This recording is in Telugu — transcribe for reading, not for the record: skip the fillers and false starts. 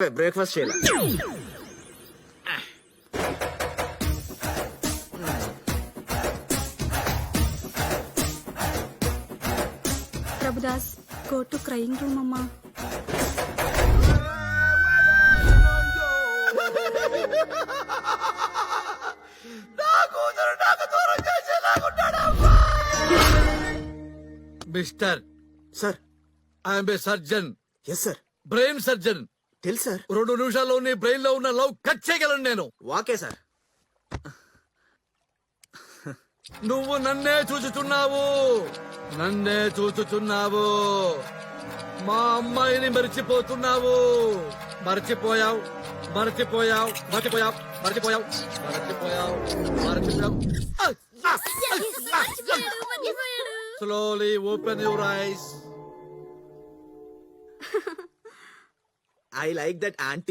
బ్రేక్ఫాస్ట్ చేయాలి. Prabhudas go to crying room అమ్మా. Mister, sir. I'm a surgeon, yes sir. Brain surgeon. తెలుసు సార్. 2 నిమిషాల్లో నీ బ్రెయిన్ లో ఉన్న లవ్ కట్ చేయగలను నేను. వాకే సార్. నువ్వు నన్నే చూచుచున్నావు, నన్నే చూచుచున్నావు. మా అమ్మాయిని మర్చిపోతున్నావు. మర్చిపోయావు, మర్చిపోయావు, మర్చిపోయావు, మర్చిపోయావు, మర్చిపోయావు, మర్చిపోయావు. Slowly open your eyes. I like that auntie.